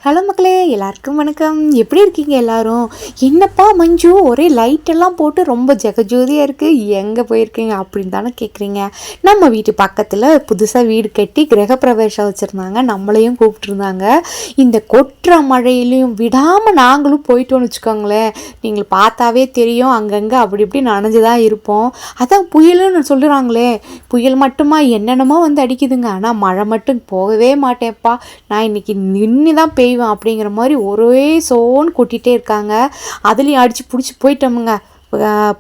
Hello மக்களே, எல்லாருக்கும் வணக்கம். எப்படி இருக்கீங்க எல்லாரும்? என்னப்பா மஞ்சு, ஒரே லைட்டெல்லாம் போட்டு ரொம்ப ஜெகஜோதியாக இருக்குது, எங்கே போயிருக்கீங்க அப்படின்னு தானே கேட்குறீங்க. நம்ம வீட்டு பக்கத்தில் புதுசாக வீடு கட்டி கிரகப்பிரவேசம் வச்சுருந்தாங்க. நம்மளையும் கூப்பிட்ருந்தாங்க. இந்த கொட்டுற மழையிலையும் விடாமல் நாங்களும் போயிட்டோன்னு வச்சுக்கோங்களேன். நீங்கள் பார்த்தாவே தெரியும், அங்கங்கே அப்படி இப்படி நனைஞ்சு தான் இருப்போம். அதான் புயலுன்னு சொல்லுறாங்களே, புயல் மட்டுமா என்னென்னமோ வந்து அடிக்குதுங்க. ஆனால் மழை மட்டும் போகவே மாட்டேன்ப்பா, நான் இன்னைக்கு நின்று தான் பெய்வேன் அப்படிங்கிற மாதிரி ஒரே சோன்னு கொட்டிகிட்டே இருக்காங்க. அதுலேயும் அடித்து பிடிச்சி போயிட்டோமுங்க.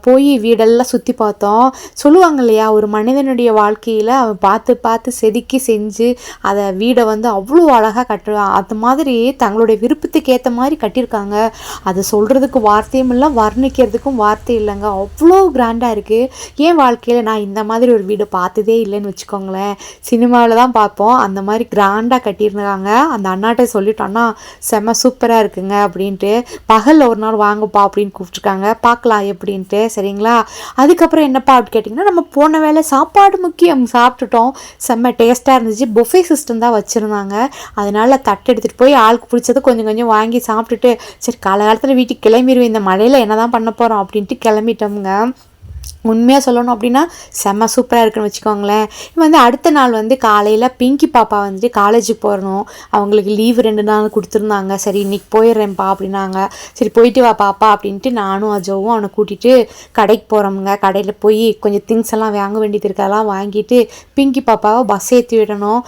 போய் வீடெல்லாம் சுற்றி பார்த்தோம். சொல்லுவாங்க இல்லையா, ஒரு மனிதனுடைய வாழ்க்கையில் அவன் பார்த்து பார்த்து செதுக்கி செஞ்சு அதை வீடை வந்து அவ்வளோ அழகாக கட்டுவான். அது மாதிரி தங்களுடைய விருப்பத்துக்கு ஏற்ற மாதிரி கட்டியிருக்காங்க. அதை சொல்கிறதுக்கு வார்த்தையும் இல்லை, வர்ணிக்கிறதுக்கும் வார்த்தை இல்லைங்க. அவ்வளோ கிராண்டாக இருக்குது. என் வாழ்க்கையில் நான் இந்த மாதிரி ஒரு வீடு பார்த்ததே இல்லைன்னு வச்சுக்கோங்களேன். சினிமாவில் தான் பார்ப்போம். அந்த மாதிரி கிராண்டாக கட்டியிருந்தாங்க. அந்த அண்ணாட்ட சொல்லிட்டோன்னா செம்ம சூப்பராக இருக்குங்க அப்படின்ட்டு. பகலில் ஒரு நாள் வாங்கப்பா அப்படின்னு கூப்பிட்ருக்காங்க. பார்க்கலாம் அப்படின்ட்டு. சரிங்களா, அதுக்கப்புறம் என்னப்பா அப்படி கேட்டிங்கன்னா, நம்ம போன வேலை சாப்பாடு முக்கியம். சாப்பிட்டுட்டோம், செம்ம டேஸ்ட்டாக இருந்துச்சு. புஃபே சிஸ்டம் தான் வச்சுருந்தாங்க. அதனால் தட்டு எடுத்துகிட்டு போய் ஆளுக்கு பிடிச்சது கொஞ்சம் கொஞ்சம் வாங்கி சாப்பிட்டுட்டு, சரி காலகாலத்தில் வீட்டுக்கு கிளம்பிடுவேன், இந்த மழையில் என்ன தான் பண்ண போகிறோம் அப்படின்ட்டு கிளம்பிட்டோமுங்க. உண்மையாக சொல்லணும் அப்படின்னா செம்ம சூப்பராக இருக்குன்னு வச்சுக்கோங்களேன். வந்து அடுத்த நாள் வந்து காலையில் பிங்கி பாப்பா வந்துட்டு காலேஜுக்கு போகணும். அவங்களுக்கு லீவு 2 நாள் கொடுத்துருந்தாங்க. சரி இன்னைக்கு போயிடுறேன்ப்பா அப்படின்னாங்க. சரி போயிட்டு வா பாப்பா அப்படின்ட்டு நானும் அஜோவும் அவனை கூட்டிகிட்டு கடைக்கு போகிறோமுங்க. கடையில் போய் கொஞ்சம் திங்ஸ் எல்லாம் வாங்க வேண்டியது இருக்கெல்லாம் வாங்கிட்டு பிங்கி பாப்பாவை பஸ் ஏற்றி விடணும்.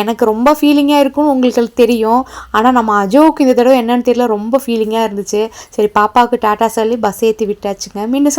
எனக்கு ரொம்ப ஃபீலிங்காக இருக்கும்னு உங்களுக்கு தெரியும். ஆனால் நம்ம அஜோவுக்கு இந்த தடவை என்னன்னு தெரியல, ரொம்ப ஃபீலிங்காக இருந்துச்சு. சரி பாப்பாவுக்கு டாட்டா சொல்லி பஸ் ஏற்றி விட்டாச்சுங்க. மீண்டும்